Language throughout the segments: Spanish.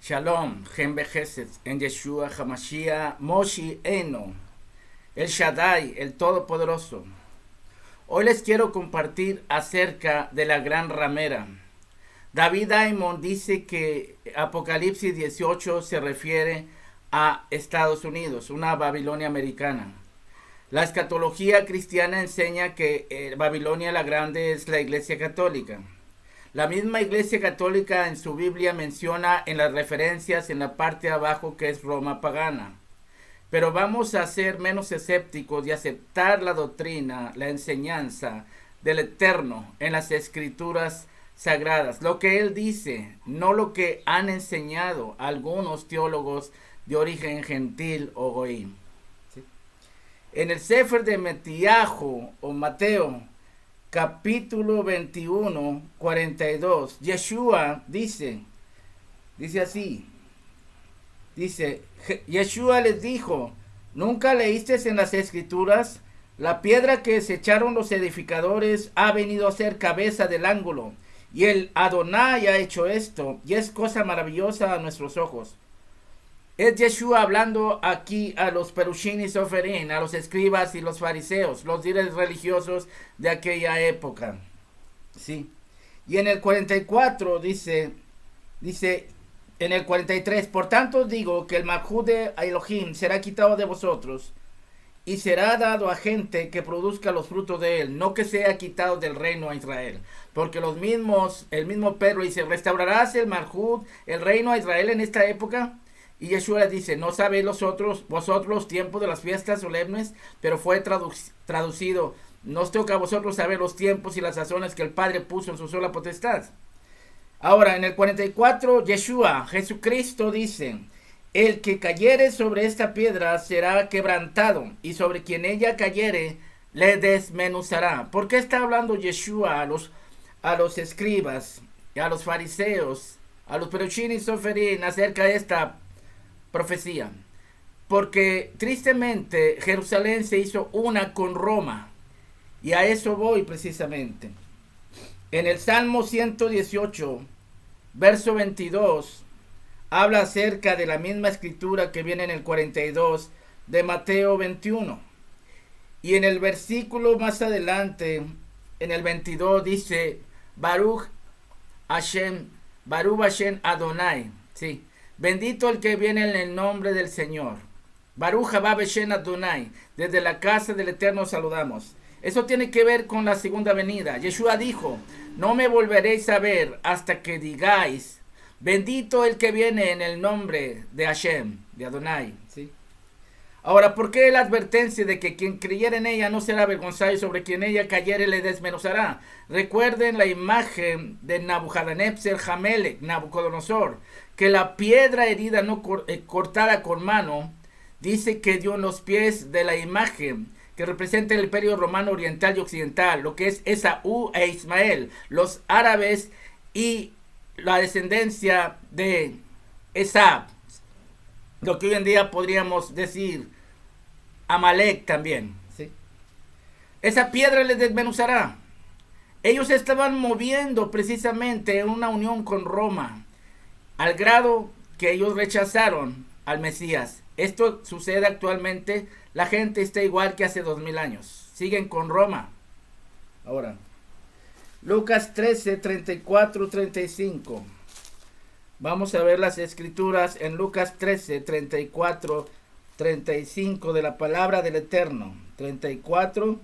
Shalom, Gen Bejesed, en Yeshua Hamashiach, Moshi Eno, el Shaddai, el Todopoderoso. Hoy les quiero compartir acerca de la gran ramera. David Diamond dice que Apocalipsis 18 se refiere a Estados Unidos, una Babilonia americana. La escatología cristiana enseña que Babilonia la Grande es la Iglesia Católica. La misma Iglesia Católica en su Biblia menciona en las referencias en la parte de abajo que es Roma pagana. Pero vamos a ser menos escépticos y aceptar la doctrina, la enseñanza del Eterno en las Escrituras sagradas. Lo que Él dice, no lo que han enseñado algunos teólogos de origen gentil o goín. ¿Sí? En el Sefer de Metiahu o Mateo, capítulo 21, 42, Yeshua dice así, Yeshua les dijo, ¿nunca leíste en las Escrituras? La piedra que desecharon los edificadores ha venido a ser cabeza del ángulo, y el Adonai ha hecho esto, y es cosa maravillosa a nuestros ojos. Es Yeshua hablando aquí a los Perushim y Soferim, a los escribas y los fariseos, los líderes religiosos de aquella época. Sí. Y en el 44 dice en el 43, por tanto digo que el Malhut de Elohim será quitado de vosotros y será dado a gente que produzca los frutos de él, no que sea quitado del reino a Israel. Porque el mismo Pedro dice, ¿restaurarás el Malhut, el reino a Israel en esta época? Y Yeshua les dice, ¿no sabéis vosotros los tiempos de las fiestas solemnes? Pero fue traducido, ¿no os toca a vosotros saber los tiempos y las sazones que el Padre puso en su sola potestad? Ahora, en el 44, Yeshua, Jesucristo dice, el que cayere sobre esta piedra será quebrantado, y sobre quien ella cayere le desmenuzará. ¿Por qué está hablando Yeshua a los escribas, a los fariseos, a los Perushim y Soferim acerca de esta profecía? Porque tristemente Jerusalén se hizo una con Roma, y a eso voy precisamente. En el Salmo 118, verso 22, habla acerca de la misma escritura que viene en el 42 de Mateo 21. Y en el versículo más adelante, en el 22, dice, Baruch Hashem Adonai, sí, bendito el que viene en el nombre del Señor. Baruch haba Beshem Adonai, desde la casa del Eterno saludamos. Eso tiene que ver con la segunda venida. Yeshua dijo, no me volveréis a ver hasta que digáis, bendito el que viene en el nombre de Hashem, de Adonai. ¿Sí? Ahora, ¿por qué la advertencia de que quien creyera en ella no será avergonzado y sobre quien ella cayere le desmenuzará? Recuerden la imagen de Nabucodonosor, Hamelech, Nabucodonosor, que la piedra herida cortada con mano, dice que dio en los pies de la imagen que representa el imperio romano oriental y occidental, lo que es Esaú e Ismael, los árabes y la descendencia de Esab, lo que hoy en día podríamos decir Amalek también, ¿sí? Esa piedra les desmenuzará. Ellos estaban moviendo precisamente en una unión con Roma, al grado que ellos rechazaron al Mesías. Esto sucede actualmente. La gente está igual que hace 2000 años. Siguen con Roma. Ahora, Lucas 13, 34, 35. Vamos a ver las escrituras en Lucas 13, 34, 35 de la palabra del Eterno. 34,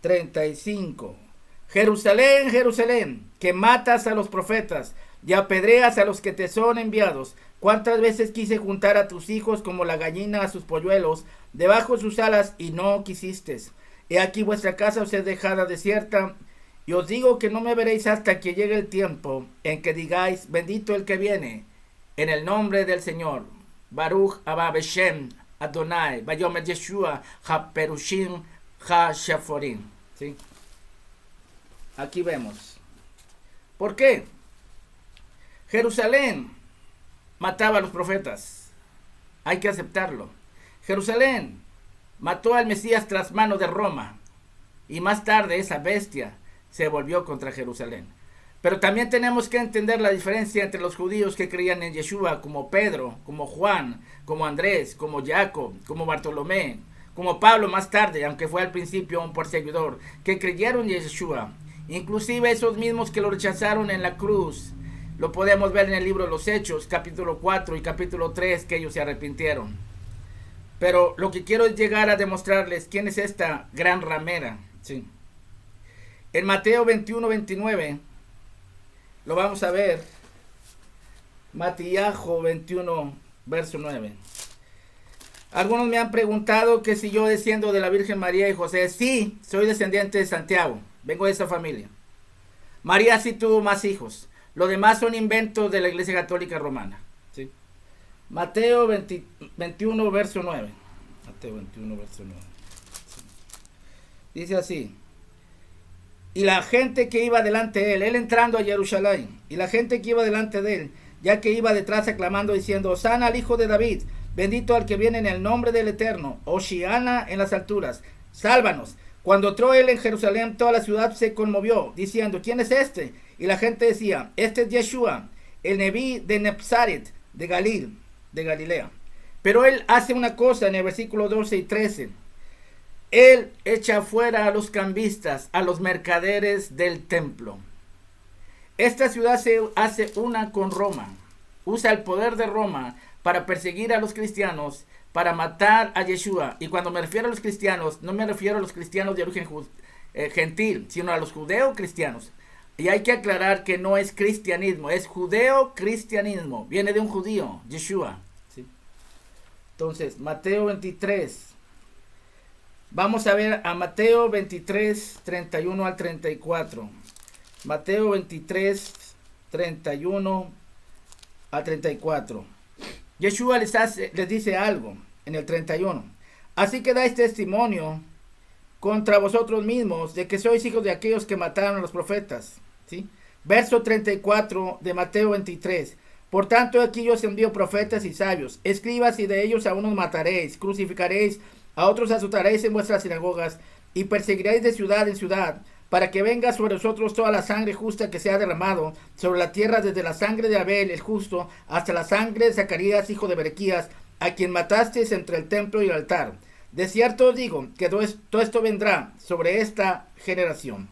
35. Jerusalén, Jerusalén, que matas a los profetas y apedreas a los que te son enviados. ¿Cuántas veces quise juntar a tus hijos como la gallina a sus polluelos debajo de sus alas y no quisistes? He aquí vuestra casa os es dejada desierta, y os digo que no me veréis hasta que llegue el tiempo en que digáis, bendito el que viene, en el nombre del Señor. Baruch haba Beshem Adonai, Vayomer Yeshua, Ha-Perushim, Ha-Shaforim. ¿Sí? Aquí vemos. ¿Por qué? Jerusalén mataba a los profetas. Hay que aceptarlo. Jerusalén mató al Mesías tras mano de Roma. Y más tarde esa bestia se volvió contra Jerusalén. Pero también tenemos que entender la diferencia entre los judíos que creían en Yeshua, como Pedro, como Juan, como Andrés, como Jacob, como Bartolomé, como Pablo más tarde, aunque fue al principio un perseguidor, que creyeron en Yeshua. Inclusive esos mismos que lo rechazaron en la cruz. Lo podemos ver en el libro de los Hechos, capítulo 4 y capítulo 3, que ellos se arrepintieron. Pero lo que quiero es llegar a demostrarles quién es esta gran ramera. Sí. En Mateo 21-29, lo vamos a ver. Mateo 21, verso 9. Algunos me han preguntado que si yo desciendo de la Virgen María y José. Sí, soy descendiente de Santiago. Vengo de esa familia. María sí tuvo más hijos. Lo demás son inventos de la Iglesia Católica Romana. ¿Sí? Mateo 21, verso 9. Mateo 21, verso 9. Sí. Dice así. Y la gente que iba delante de él entrando a Jerusalén, y la gente que iba delante de él, ya que iba detrás aclamando diciendo, Hosana al Hijo de David, bendito al que viene en el nombre del Eterno, Hoshiana en las alturas, sálvanos. Cuando entró él en Jerusalén, toda la ciudad se conmovió, diciendo, ¿quién es este? Y la gente decía, este es Yeshua, el Nebí de Nazaret, de Galilea. Pero él hace una cosa en el versículo 12 y 13. Él echa fuera a los cambistas, a los mercaderes del templo. Esta ciudad se hace una con Roma. Usa el poder de Roma para perseguir a los cristianos, para matar a Yeshua. Y cuando me refiero a los cristianos, no me refiero a los cristianos de origen gentil, sino a los judeo-cristianos. Y hay que aclarar que no es cristianismo, es judeo-cristianismo. Viene de un judío, Yeshua. ¿Sí? Entonces, Mateo 23. Vamos a ver a Mateo 23, 31 al 34. Mateo 23, 31 al 34. Yeshua les dice algo en el 31. Así que dais testimonio contra vosotros mismos de que sois hijos de aquellos que mataron a los profetas. ¿Sí? Verso 34 de Mateo 23. Por tanto, aquí yo os envío profetas y sabios, escribas, y de ellos a unos mataréis, crucificaréis, a otros azotaréis en vuestras sinagogas, y perseguiréis de ciudad en ciudad, para que venga sobre vosotros toda la sangre justa que se ha derramado sobre la tierra, desde la sangre de Abel el justo, hasta la sangre de Zacarías, hijo de Berequías, a quien matasteis entre el templo y el altar. De cierto os digo que todo esto vendrá sobre esta generación.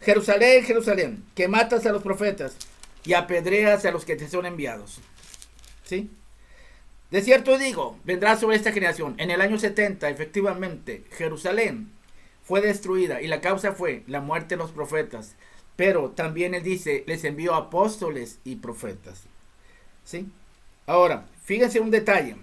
Jerusalén, Jerusalén, que matas a los profetas y apedreas a los que te son enviados. ¿Sí? De cierto digo, vendrá sobre esta generación. En el año 70, efectivamente, Jerusalén fue destruida y la causa fue la muerte de los profetas. Pero también él dice, les envió apóstoles y profetas. ¿Sí? Ahora, fíjense un detalle.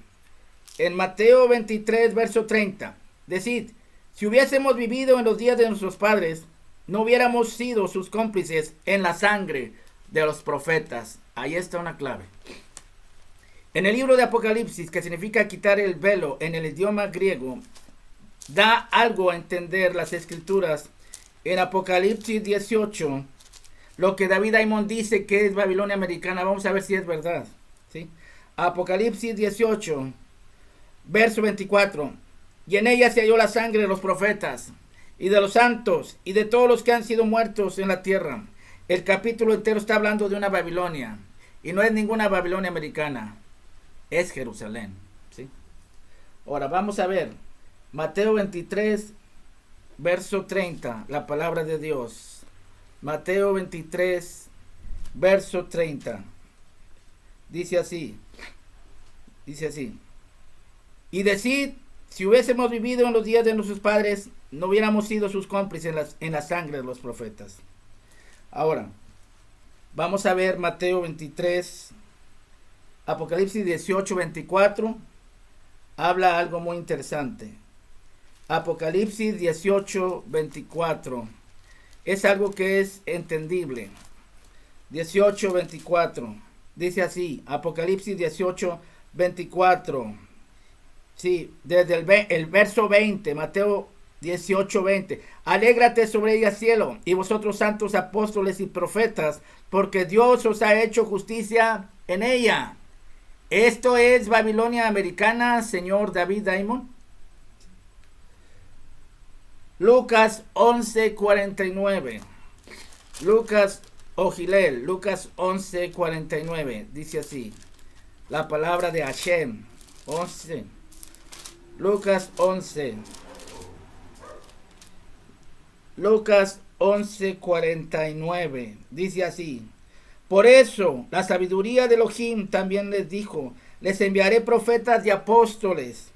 En Mateo 23, verso 30, decid, si hubiésemos vivido en los días de nuestros padres, no hubiéramos sido sus cómplices en la sangre de los profetas. Ahí está una clave. En el libro de Apocalipsis, que significa quitar el velo en el idioma griego, da algo a entender las escrituras. En Apocalipsis 18, lo que David Aimon dice que es Babilonia americana, vamos a ver si es verdad. ¿Sí? Apocalipsis 18, verso 24. Y en ella se halló la sangre de los profetas, y de los santos, y de todos los que han sido muertos en la tierra. El capítulo entero está hablando de una Babilonia, y no es ninguna Babilonia americana. Es Jerusalén. ¿Sí? Ahora vamos a ver Mateo 23, verso 30, la palabra de Dios. Mateo 23, verso 30. Dice así. Y decid, si hubiésemos vivido en los días de nuestros padres, no hubiéramos sido sus cómplices en la sangre de los profetas. Ahora, vamos a ver Mateo 23, Apocalipsis 18, 24, habla algo muy interesante. Apocalipsis 18, 24, es algo que es entendible. 18, 24, dice así, Apocalipsis 18, 24, sí, desde el verso 20, Mateo 18, 20, alégrate sobre ella, cielo, y vosotros santos apóstoles y profetas, porque Dios os ha hecho justicia en ella. ¿Esto es Babilonia americana, señor David Diamond? Lucas 11:49. Lucas o Gilel. Lucas 11:49. Dice así. La palabra de Hashem. 11. Lucas 11. Lucas 11:49. Dice así. Por eso, la sabiduría de Elohim también les dijo, les enviaré profetas y apóstoles,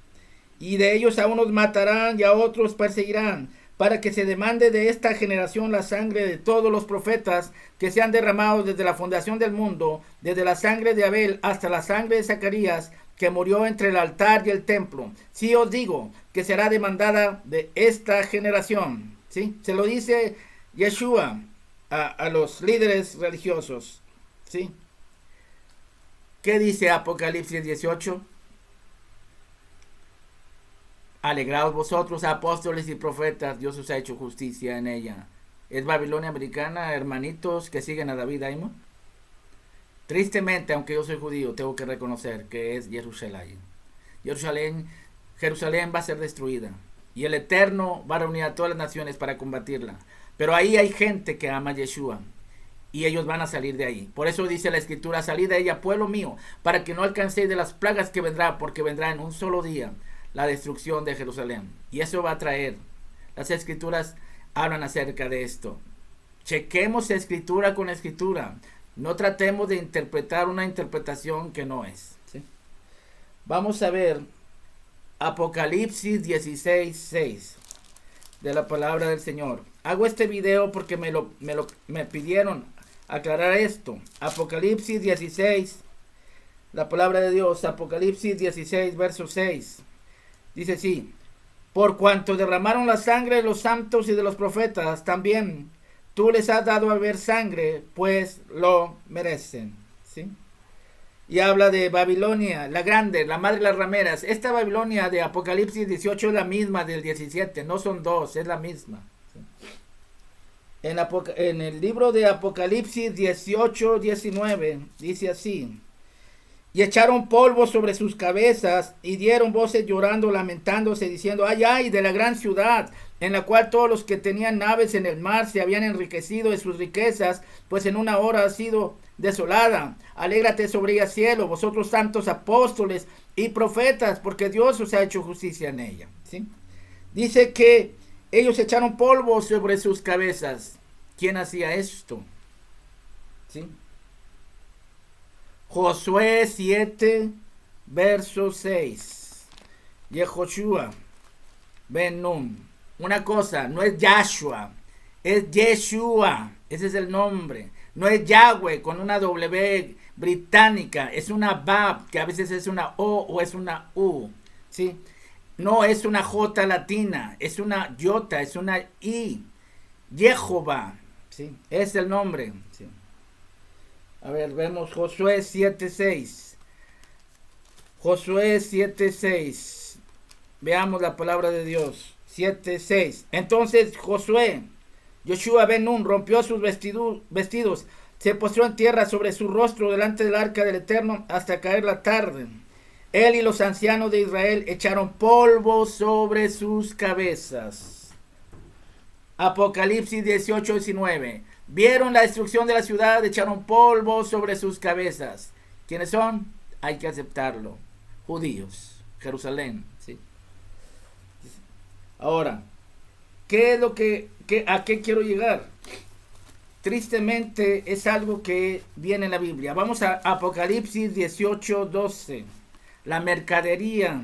y de ellos a unos matarán y a otros perseguirán, para que se demande de esta generación la sangre de todos los profetas que se han derramado desde la fundación del mundo, desde la sangre de Abel hasta la sangre de Zacarías, que murió entre el altar y el templo. Sí os digo que será demandada de esta generación. ¿Sí? Se lo dice Yeshua a los líderes religiosos. ¿Sí? ¿Qué dice Apocalipsis 18? Alegraos vosotros, apóstoles y profetas, Dios os ha hecho justicia en ella. ¿Es Babilonia americana, hermanitos que siguen a David Aimon? Tristemente, aunque yo soy judío, tengo que reconocer que es Jerusalén. Jerusalén va a ser destruida. Y el Eterno va a reunir a todas las naciones para combatirla. Pero ahí hay gente que ama a Yeshua. Y ellos van a salir de ahí. Por eso dice la Escritura, salid de ella, pueblo mío, para que no alcancéis de las plagas que vendrá, porque vendrá en un solo día la destrucción de Jerusalén. Y eso va a traer. Las Escrituras hablan acerca de esto. Chequemos Escritura con Escritura. No tratemos de interpretar una interpretación que no es. ¿Sí? Vamos a ver Apocalipsis 16:6 de la palabra del Señor. Hago este video porque me pidieron aclarar esto. Apocalipsis 16, la palabra de Dios, Apocalipsis 16, verso 6. Dice así: por cuanto derramaron la sangre de los santos y de los profetas, también tú les has dado a beber sangre, pues lo merecen. ¿Sí? Y habla de Babilonia, la grande, la madre de las rameras. Esta Babilonia de Apocalipsis 18 es la misma del 17, no son dos, es la misma. ¿Sí? En el libro de Apocalipsis 18:19 dice así: y echaron polvo sobre sus cabezas y dieron voces llorando, lamentándose, diciendo: ay, ay, de la gran ciudad, en la cual todos los que tenían naves en el mar se habían enriquecido de sus riquezas, pues en una hora ha sido desolada. Alégrate sobre ella, cielo, vosotros santos apóstoles y profetas, porque Dios os ha hecho justicia en ella. ¿Sí? Dice que ellos echaron polvo sobre sus cabezas. ¿Quién hacía esto? ¿Sí? Josué 7, verso 6. Yehoshua ben Nun. Una cosa, no es Yahshua, es Yeshua. Ese es el nombre. No es Yahweh con una W británica. Es una Bab, que a veces es una O o es una U. ¿Sí? No es una J latina, es una Yota, es una I. Jehová. ¿Sí? Es el nombre. ¿Sí? A ver, vemos Josué 7:6. Josué 7:6. Veamos la palabra de Dios. 7:6. Entonces Josué, Yoshua ben Nun, rompió sus vestidos, se postró en tierra sobre su rostro delante del arca del Eterno hasta caer la tarde. Él y los ancianos de Israel echaron polvo sobre sus cabezas. Apocalipsis 18:19. Vieron la destrucción de la ciudad, echaron polvo sobre sus cabezas. ¿Quiénes son? Hay que aceptarlo. Judíos, Jerusalén. ¿Sí? Ahora, ¿qué es lo a qué quiero llegar? Tristemente es algo que viene en la Biblia. Vamos a Apocalipsis 18:12. La mercadería.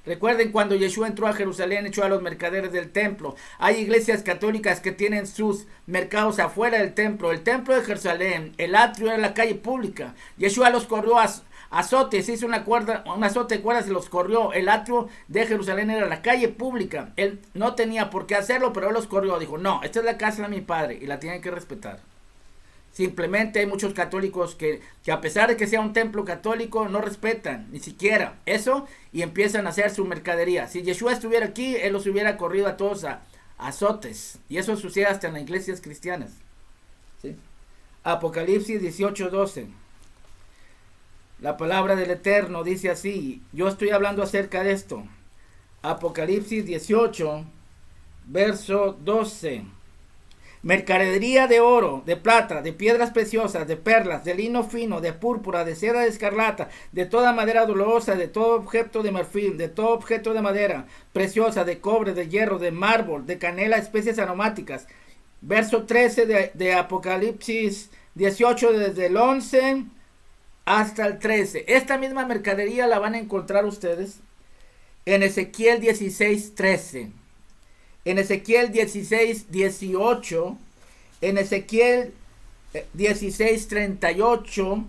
Recuerden cuando Yeshua entró a Jerusalén, echó a los mercaderes del templo. Hay iglesias católicas que tienen sus mercados afuera del templo. El templo de Jerusalén, el atrio era la calle pública. Yeshua los corrió a azotes, hizo un azote de cuerdas y los corrió. El atrio de Jerusalén era la calle pública. Él no tenía por qué hacerlo, pero él los corrió. Dijo: no, esta es la casa de mi padre y la tienen que respetar. Simplemente hay muchos católicos que a pesar de que sea un templo católico, no respetan ni siquiera eso y empiezan a hacer su mercadería. Si Yeshua estuviera aquí, él los hubiera corrido a todos a azotes. Y eso sucede hasta en las iglesias cristianas. ¿Sí? Apocalipsis 18:12. La palabra del Eterno dice así. Yo estoy hablando acerca de esto. Apocalipsis 18, verso 12. mercadería de oro, de plata, de piedras preciosas, de perlas, de lino fino, de púrpura, de seda de escarlata, de toda madera dolorosa, de todo objeto de marfil, de todo objeto de madera preciosa, de cobre, de hierro, de mármol, de canela, especies aromáticas. Verso 13 de Apocalipsis 18, desde el 11 hasta el 13. Esta misma mercadería la van a encontrar ustedes en Ezequiel 16, 13. En Ezequiel 16, 18, en Ezequiel 16, 38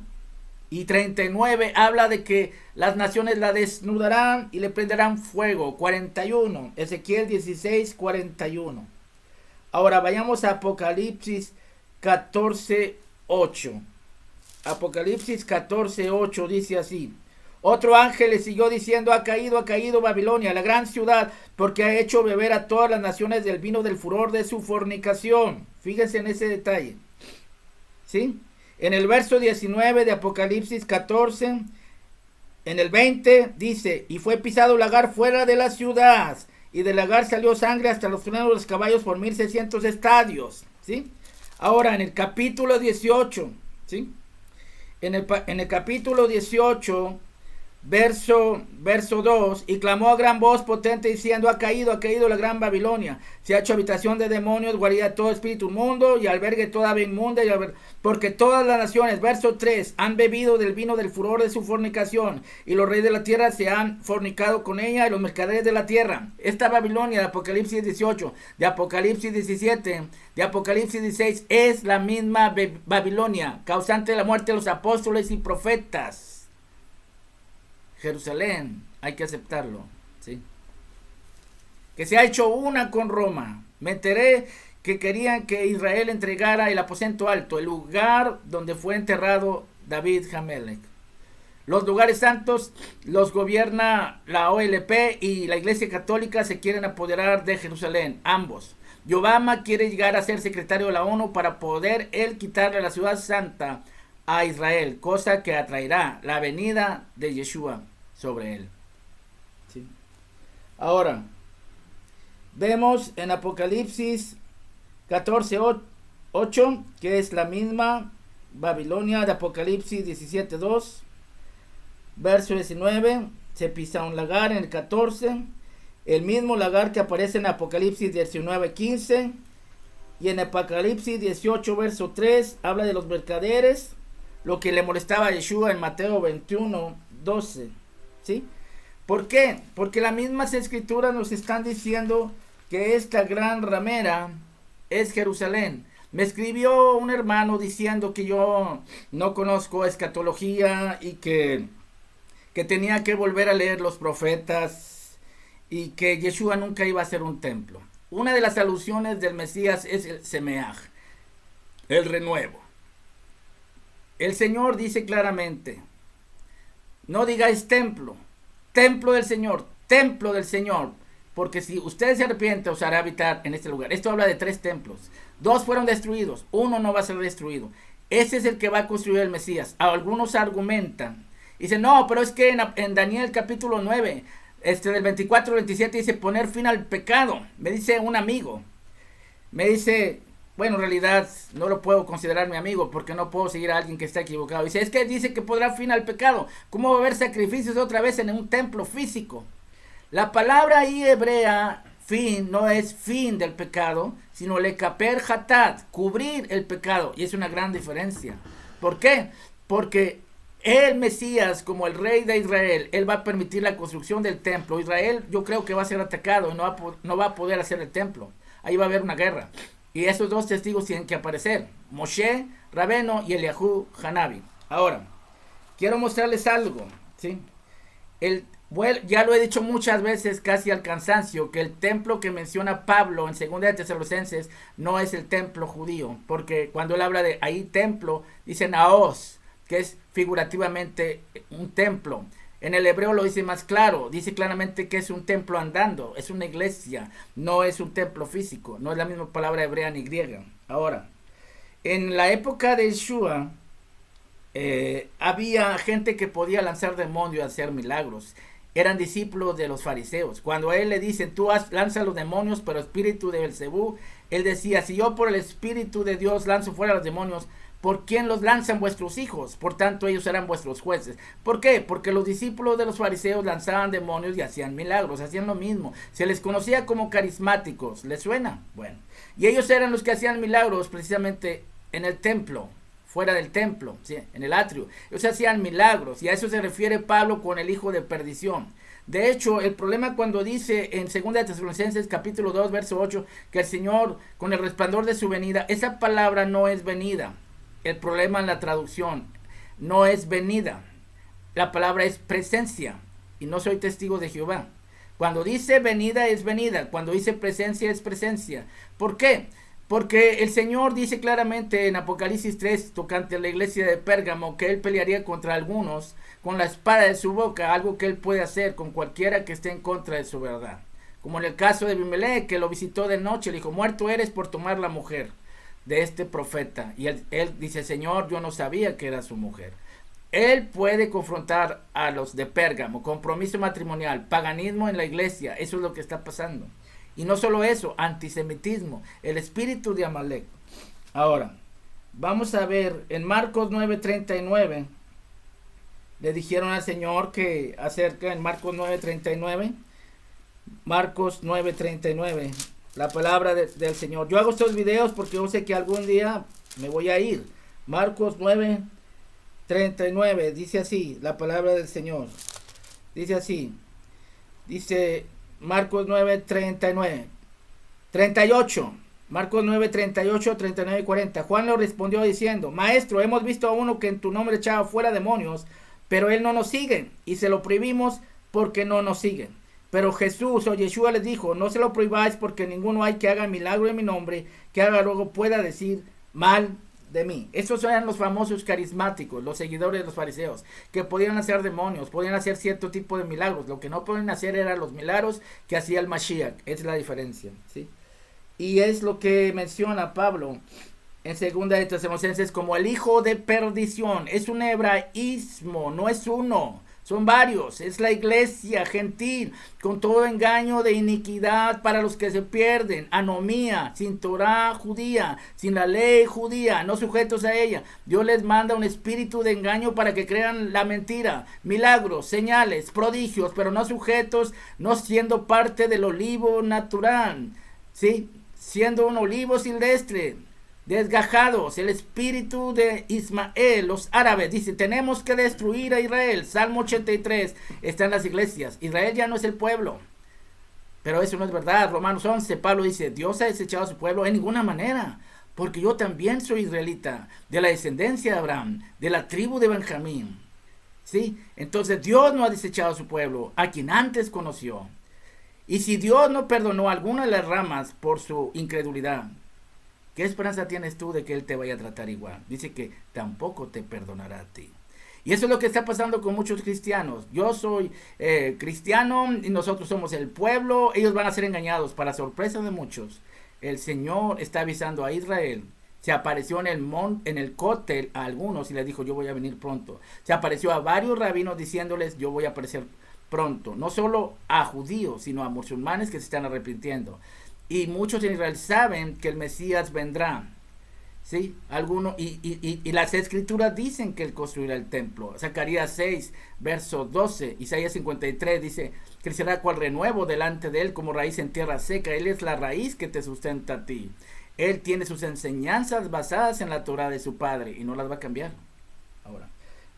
y 39 habla de que las naciones la desnudarán y le prenderán fuego. 41, Ezequiel 16, 41. Ahora vayamos a Apocalipsis 14, 8. Apocalipsis 14, 8 dice así. Otro ángel le siguió diciendo, ha caído Babilonia, la gran ciudad, porque ha hecho beber a todas las naciones del vino del furor de su fornicación. Fíjense en ese detalle. ¿Sí? En el verso 19 de Apocalipsis 14, en el 20 dice, y fue pisado el lagar fuera de la ciudad, y del lagar salió sangre hasta los frenos de los caballos por 1600 estadios. ¿Sí? Ahora en el capítulo 18, ¿sí? En el capítulo 18, verso 2, y clamó a gran voz potente diciendo, ha caído la gran Babilonia, se ha hecho habitación de demonios, guarida de todo espíritu inmundo y albergue toda ave inmunda, porque todas las naciones, verso 3, han bebido del vino del furor de su fornicación, y los reyes de la tierra se han fornicado con ella, y los mercaderes de la tierra. Esta Babilonia de Apocalipsis 18, de Apocalipsis 17, de Apocalipsis 16, es la misma Babilonia, causante de la muerte de los apóstoles y profetas. Jerusalén, hay que aceptarlo, ¿sí? Que se ha hecho una con Roma. Me enteré que querían que Israel entregara el aposento alto, el lugar donde fue enterrado David Hamelech. Los lugares santos los gobierna la OLP y la Iglesia Católica se quieren apoderar de Jerusalén, ambos. Y Obama quiere llegar a ser secretario de la ONU para poder él quitarle la ciudad santa a Israel, cosa que atraerá la venida de Yeshua sobre él. ¿Sí? Ahora, vemos en Apocalipsis 14, 8, que es la misma Babilonia de Apocalipsis 17, 2. Verso 19, se pisa un lagar en el 14. El mismo lagar que aparece en Apocalipsis 19, 15. Y en Apocalipsis 18, verso 3, habla de los mercaderes, lo que le molestaba a Yeshua en Mateo 21, 12. ¿Sí? ¿Por qué? Porque las mismas escrituras nos están diciendo que esta gran ramera es Jerusalén. Me escribió un hermano diciendo que yo no conozco escatología y que tenía que volver a leer los profetas y que Yeshua nunca iba a ser un templo. Una de las alusiones del Mesías es el Semeaj, el renuevo. El Señor dice claramente, no digáis templo, templo del Señor, porque si ustedes se arrepienten os hará habitar en este lugar. Esto habla de 3 templos, 2 fueron destruidos, 1 no va a ser destruido. Ese es el que va a construir el Mesías. Algunos argumentan, dicen, no, pero es que en Daniel capítulo 9, del 24 al 27 dice poner fin al pecado. Me dice un amigo, me dice, bueno, en realidad no lo puedo considerar mi amigo porque no puedo seguir a alguien que está equivocado. Dice, es que dice que podrá fin al pecado. ¿Cómo va a haber sacrificios otra vez en un templo físico? La palabra ahí hebrea, fin, no es fin del pecado, sino lekaper hatat, cubrir el pecado. Y es una gran diferencia. ¿Por qué? Porque el Mesías, como el rey de Israel, él va a permitir la construcción del templo. Israel, yo creo que va a ser atacado y no va a poder hacer el templo. Ahí va a haber una guerra. Y esos 2 testigos tienen que aparecer, Moshe Rabeno y Eliahu Hanabi. Ahora, quiero mostrarles algo, ¿sí? Ya lo he dicho muchas veces, casi al cansancio, que el templo que menciona Pablo en 2 de Tesalonicenses no es el templo judío, porque cuando él habla de ahí templo, dice Naos, que es figurativamente un templo. En el hebreo lo dice más claro, dice claramente que es un templo andando, es una iglesia, no es un templo físico, no es la misma palabra hebrea ni griega. Ahora, en la época de Yeshua, había gente que podía lanzar demonios y hacer milagros. Eran discípulos de los fariseos. Cuando a él le dicen, tú lanza los demonios, pero espíritu de Belcebú, Él decía, si yo por el Espíritu de Dios lanzo fuera a los demonios, ¿por quién los lanzan vuestros hijos? Por tanto, ellos serán vuestros jueces. ¿Por qué? Porque los discípulos de los fariseos lanzaban demonios y hacían milagros, hacían lo mismo. Se les conocía como carismáticos. ¿Les suena? Bueno. Y ellos eran los que hacían milagros precisamente en el templo, fuera del templo, ¿sí? En el atrio. Ellos hacían milagros, y a eso se refiere Pablo con el hijo de perdición. De hecho, el problema cuando dice en 2 Tesalonicenses capítulo 2, verso 8, que el Señor con el resplandor de su venida, esa palabra no es venida. El problema en la traducción no es venida. La palabra es presencia, y no soy testigo de Jehová. Cuando dice venida es venida, cuando dice presencia es presencia. ¿Por qué? Porque el Señor dice claramente en Apocalipsis 3, tocante a la iglesia de Pérgamo, que Él pelearía contra algunos con la espada de su boca, algo que Él puede hacer con cualquiera que esté en contra de su verdad. Como en el caso de Abimelech, que lo visitó de noche, le dijo, muerto eres por tomar la mujer de este profeta. Y él dice, Señor, yo no sabía que era su mujer. Él puede confrontar a los de Pérgamo, compromiso matrimonial, paganismo en la iglesia, eso es lo que está pasando. Y no solo eso, antisemitismo, el espíritu de Amalek. Ahora, vamos a ver, en Marcos 9:39, le dijeron al Señor que acerca, en Marcos 9:39, Marcos 9:39, la palabra del Señor. Yo hago estos videos porque yo sé que algún día me voy a ir. Marcos 9:39, dice así, la palabra del Señor. Dice así, dice Marcos 9:39, 38, Marcos 9:38, 39 y 40. Juan le respondió diciendo, Maestro, hemos visto a uno que en tu nombre echaba fuera demonios, pero él no nos sigue, y se lo prohibimos porque no nos sigue. Pero Jesús o Yeshua les dijo, no se lo prohibáis porque ninguno hay que haga milagro en mi nombre, que haga luego pueda decir mal de mí. Estos eran los famosos carismáticos, los seguidores de los fariseos, que podían hacer demonios, podían hacer cierto tipo de milagros. Lo que no podían hacer eran los milagros que hacía el Mashiach. Esa es la diferencia, ¿sí? Y es lo que menciona Pablo en 2 Tesalonicenses como el hijo de perdición. Es un hebraísmo, no es uno. Son varios, es la iglesia gentil, con todo engaño de iniquidad para los que se pierden, anomía, sin Torah judía, sin la ley judía, no sujetos a ella. Dios les manda un espíritu de engaño para que crean la mentira, milagros, señales, prodigios, pero no sujetos, no siendo parte del olivo natural, ¿sí? Siendo un olivo silvestre. Desgajados, el espíritu de Ismael, los árabes, dice, tenemos que destruir a Israel. Salmo 83, está en las iglesias. Israel ya no es el pueblo, pero eso no es verdad. Romanos 11, Pablo dice, Dios ha desechado a su pueblo en ninguna manera, porque yo también soy israelita, de la descendencia de Abraham, de la tribu de Benjamín. ¿Sí? Entonces Dios no ha desechado a su pueblo, a quien antes conoció. Y si Dios no perdonó a alguna de las ramas por su incredulidad, ¿qué esperanza tienes tú de que Él te vaya a tratar igual? Dice que tampoco te perdonará a ti. Y eso es lo que está pasando con muchos cristianos. Yo soy cristiano y nosotros somos el pueblo. Ellos van a ser engañados. Para sorpresa de muchos, el Señor está avisando a Israel. Se apareció en el cótel a algunos y les dijo, yo voy a venir pronto. Se apareció a varios rabinos diciéndoles, yo voy a aparecer pronto. No solo a judíos, sino a musulmanes que se están arrepintiendo. Y muchos en Israel saben que el Mesías vendrá, ¿sí? Algunos, y las escrituras dicen que Él construirá el templo. Zacarías 6, verso 12, Isaías 53 dice, crecerá cual renuevo delante de Él como raíz en tierra seca. Él es la raíz que te sustenta a ti. Él tiene sus enseñanzas basadas en la Torah de su Padre y no las va a cambiar. Ahora,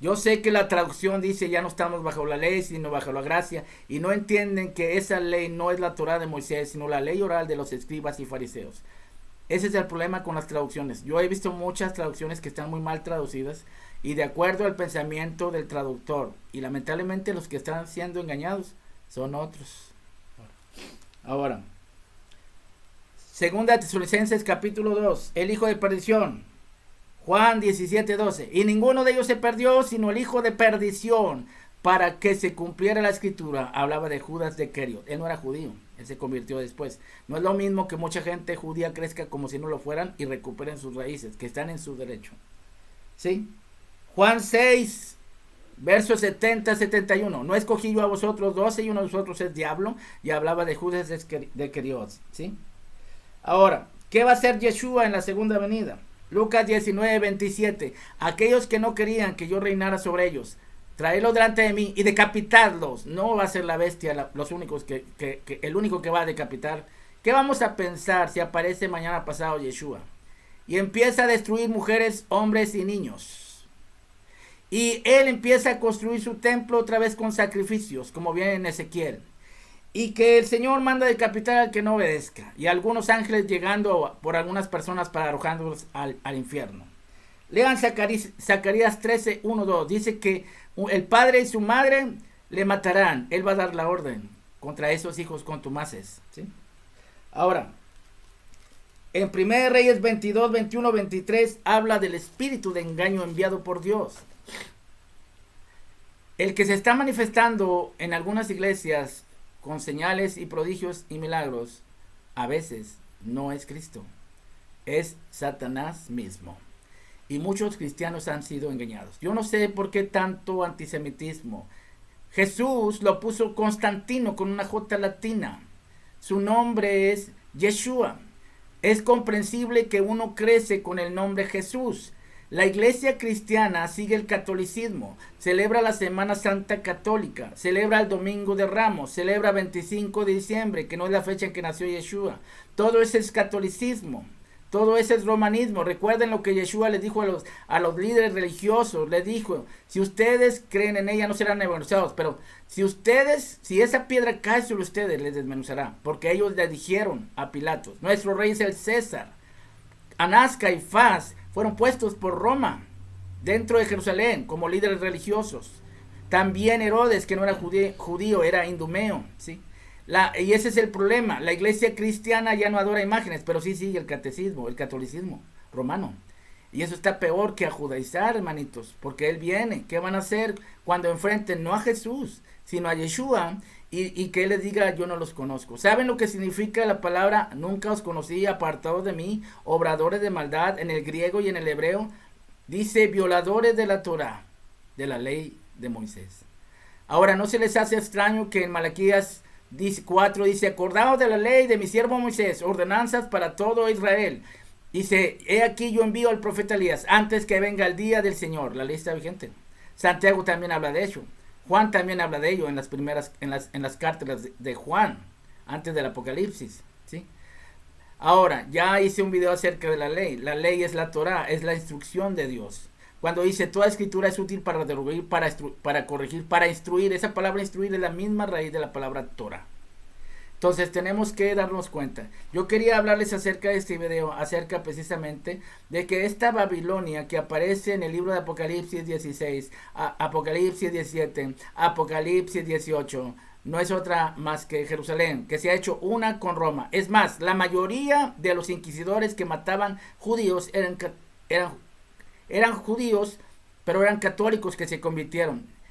yo sé que la traducción dice ya no estamos bajo la ley, sino bajo la gracia, y no entienden que esa ley no es la Torah de Moisés, sino la ley oral de los escribas y fariseos. Ese es el problema con las traducciones. Yo he visto muchas traducciones que están muy mal traducidas y de acuerdo al pensamiento del traductor, y lamentablemente los que están siendo engañados son otros. Ahora, 2 Tesalonicenses capítulo 2, el hijo de perdición. Juan 17:12, y ninguno de ellos se perdió, sino el hijo de perdición, para que se cumpliera la escritura. Hablaba de Judas de Queriot. Él no era judío, él se convirtió después. No es lo mismo que mucha gente judía crezca como si no lo fueran y recuperen sus raíces, que están en su derecho. ¿Sí? Juan 6, versos 70-71, no escogí yo a vosotros 12 y uno de vosotros es diablo, y hablaba de Judas de Queriot. ¿Sí? Ahora, ¿Qué va a hacer Yeshua en la segunda venida? Lucas 19:27. Aquellos que no querían que yo reinara sobre ellos, traerlos delante de mí y decapitarlos. No va a ser la bestia los únicos el único que va a decapitar. ¿Qué vamos a pensar si aparece mañana pasado Yeshua? Y empieza a destruir mujeres, hombres y niños. Y él empieza a construir su templo otra vez con sacrificios, como viene en Ezequiel. Y que el Señor manda decapitar al que no obedezca. Y algunos ángeles llegando por algunas personas para arrojarlos al infierno. Lean Zacarías 13, 1, 2. Dice que el padre y su madre le matarán. Él va a dar la orden contra esos hijos contumaces. ¿Sí? Ahora, en 1 Reyes 22, 21, 23 habla del espíritu de engaño enviado por Dios. El que se está manifestando en algunas iglesias con señales y prodigios y milagros, a veces no es Cristo, es Satanás mismo. Y muchos cristianos han sido engañados. Yo no sé por qué tanto antisemitismo. Jesús lo puso Constantino con una J latina. Su nombre es Yeshua. Es comprensible que uno crece con el nombre Jesús. La iglesia cristiana sigue el catolicismo, celebra la Semana Santa Católica, celebra el Domingo de Ramos, celebra 25 de diciembre, que no es la fecha en que nació Yeshua. Todo eso es catolicismo, todo eso es romanismo. Recuerden lo que Yeshua les dijo a los líderes religiosos, les dijo, si ustedes creen en ella no serán avergonzados, pero si esa piedra cae sobre ustedes, les desmenuzará, porque ellos le dijeron a Pilatos, nuestro rey es el César. Anás, Caifás fueron puestos por Roma dentro de Jerusalén como líderes religiosos. También Herodes, que no era judío, era idumeo, ¿sí? Y ese es el problema. La iglesia cristiana ya no adora imágenes, pero sí sigue el catolicismo romano. Y eso está peor que a judaizar, hermanitos, porque él viene. ¿Qué van a hacer cuando enfrenten no a Jesús, sino a Yeshua? Y que él les diga, yo no los conozco. ¿Saben lo que significa la palabra nunca os conocí, apartados de mí, obradores de maldad? En el griego y en el hebreo dice violadores de la Torah, de la ley de Moisés. Ahora, ¿no se les hace extraño que en Malaquías 4 dice, acordaos de la ley de mi siervo Moisés, ordenanzas para todo Israel? Dice, he aquí yo envío al profeta Elías antes que venga el día del Señor. La ley está vigente. Santiago también habla de eso. Juan también habla de ello en las cartas de Juan, antes del Apocalipsis, ¿sí? Ahora, ya hice un video acerca de la ley. La ley es la Torah, es la instrucción de Dios. Cuando dice, toda escritura es útil para derruir, para corregir, para instruir. Esa palabra instruir es la misma raíz de la palabra Torah. Entonces tenemos que darnos cuenta. Yo quería hablarles acerca de este video, acerca precisamente de que esta Babilonia que aparece en el libro de Apocalipsis 16, Apocalipsis 17, Apocalipsis 18, no es otra más que Jerusalén, que se ha hecho una con Roma. Es más, la mayoría de los inquisidores que mataban judíos eran judíos, pero eran católicos que se convirtieron.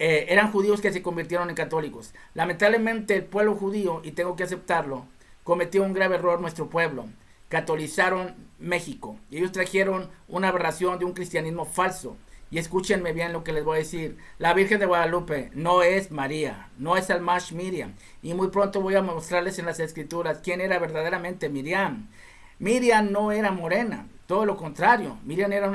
Eran judíos que se convirtieron en católicos. Lamentablemente el pueblo judío, y tengo que aceptarlo, cometió un grave error nuestro pueblo. Catolizaron México. Y ellos trajeron una aberración de un cristianismo falso. Y escúchenme bien lo que les voy a decir. La Virgen de Guadalupe no es María, no es Almash Miriam. Y muy pronto voy a mostrarles en las escrituras quién era verdaderamente Miriam. Miriam no era morena. Todo lo contrario, Miriam era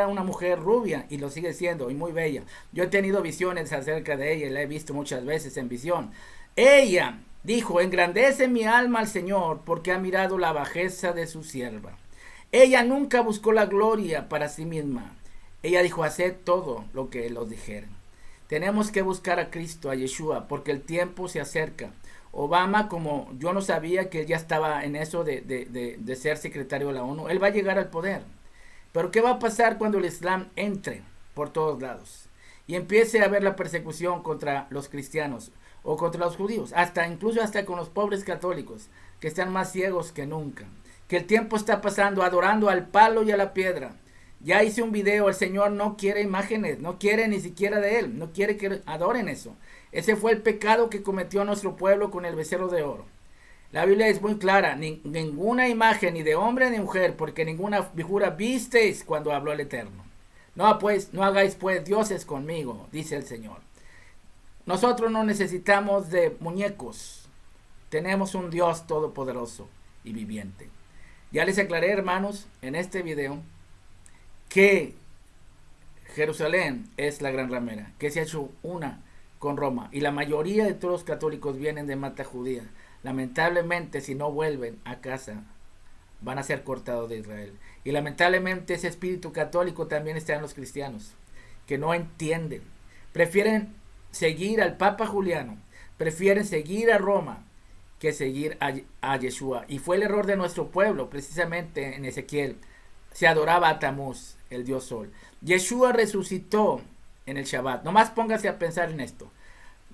una mujer rubia y lo sigue siendo y muy bella. Yo he tenido visiones acerca de ella y la he visto muchas veces en visión. Ella dijo, engrandece mi alma al Señor porque ha mirado la bajeza de su sierva. Ella nunca buscó la gloria para sí misma. Ella dijo, haced todo lo que Él os dijera. Tenemos que buscar a Cristo, a Yeshua, porque el tiempo se acerca. Obama, como yo no sabía que él ya estaba en eso de ser secretario de la ONU, él va a llegar al poder. Pero ¿qué va a pasar cuando el Islam entre por todos lados? Y empiece a haber la persecución contra los cristianos o contra los judíos, incluso hasta con los pobres católicos, que están más ciegos que nunca. Que el tiempo está pasando adorando al palo y a la piedra. Ya hice un video, el Señor no quiere imágenes, no quiere ni siquiera de Él, no quiere que adoren eso. Ese fue el pecado que cometió nuestro pueblo con el becerro de oro. La Biblia es muy clara, ninguna imagen ni de hombre ni mujer, porque ninguna figura visteis cuando habló el Eterno. No hagáis pues dioses conmigo, dice el Señor. Nosotros no necesitamos de muñecos, tenemos un Dios todopoderoso. y viviente. Ya les aclaré, hermanos, en este video que Jerusalén es la gran ramera, que se ha hecho una con Roma, y la mayoría de todos los católicos vienen de mata judía. Lamentablemente, si no vuelven a casa, van a ser cortados de Israel. Y lamentablemente ese espíritu católico también está en los cristianos, que no entienden. Prefieren seguir al Papa Juliano, prefieren seguir a Roma que seguir a Yeshua. Y fue el error de nuestro pueblo, precisamente en Ezequiel. Se adoraba a Tamuz, el dios sol. Yeshua resucitó en el Shabbat. Nomás póngase a pensar en esto.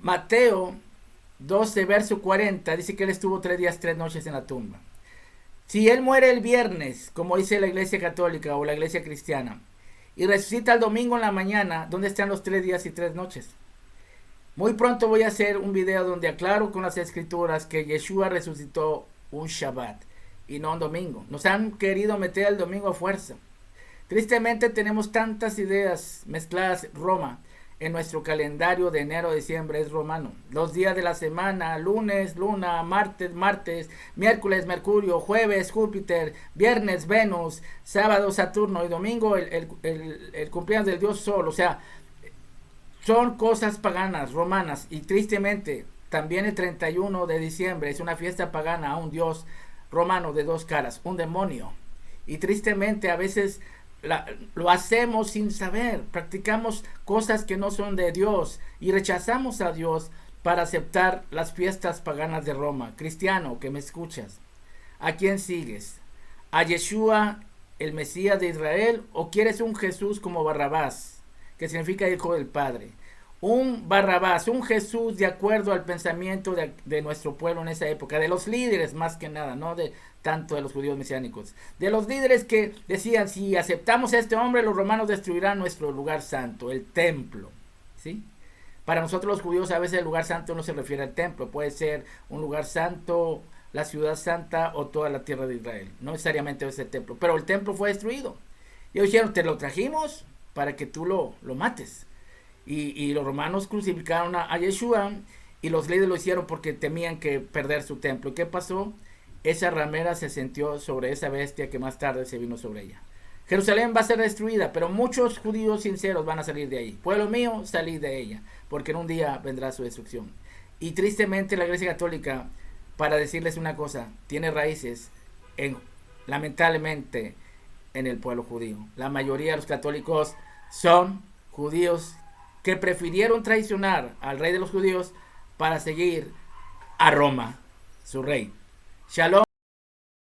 Mateo 12, verso 40, dice que él estuvo 3 días, 3 noches en la tumba. Si él muere el viernes, como dice la iglesia católica o la iglesia cristiana, y resucita el domingo en la mañana, ¿dónde están los 3 días y 3 noches? Muy pronto voy a hacer un video donde aclaro con las escrituras que Yeshua resucitó un Shabbat y no un domingo. Nos han querido meter el domingo a fuerza. Tristemente tenemos tantas ideas mezcladas. Roma, en nuestro calendario de enero a diciembre, es romano. Los días de la semana: lunes, luna; martes, miércoles, Mercurio; jueves, Júpiter; viernes, Venus; sábado, Saturno; y domingo el cumpleaños del dios Sol. O sea, son cosas paganas, romanas. Y tristemente también el 31 de diciembre es una fiesta pagana a un dios romano de 2 caras, un demonio. Y tristemente a veces lo hacemos sin saber, practicamos cosas que no son de Dios y rechazamos a Dios para aceptar las fiestas paganas de Roma. Cristiano que me escuchas, ¿a quién sigues? ¿A Yeshua, el Mesías de Israel, o quieres un Jesús como Barrabás, que significa hijo del Padre? Un Barrabás, un Jesús de acuerdo al pensamiento de nuestro pueblo en esa época, de los líderes más que nada, no de tanto de los judíos mesiánicos, de los líderes que decían: si aceptamos a este hombre, los romanos destruirán nuestro lugar santo, el templo, ¿sí? Para nosotros los judíos a veces el lugar santo no se refiere al templo, puede ser un lugar santo, la ciudad santa o toda la tierra de Israel, no necesariamente es el templo, pero el templo fue destruido. Y ellos dijeron: te lo trajimos para que tú lo mates. Y los romanos crucificaron a Yeshua, y los líderes lo hicieron porque temían que perder su templo. ¿Y qué pasó? Esa ramera se sentó sobre esa bestia que más tarde se vino sobre ella. Jerusalén va a ser destruida, pero muchos judíos sinceros van a salir de ahí. Pueblo mío, salid de ella, porque en un día vendrá su destrucción. Y tristemente la iglesia católica, para decirles una cosa, tiene raíces lamentablemente en el pueblo judío. La mayoría de los católicos son judíos que prefirieron traicionar al rey de los judíos para seguir a Roma, su rey. Shalom.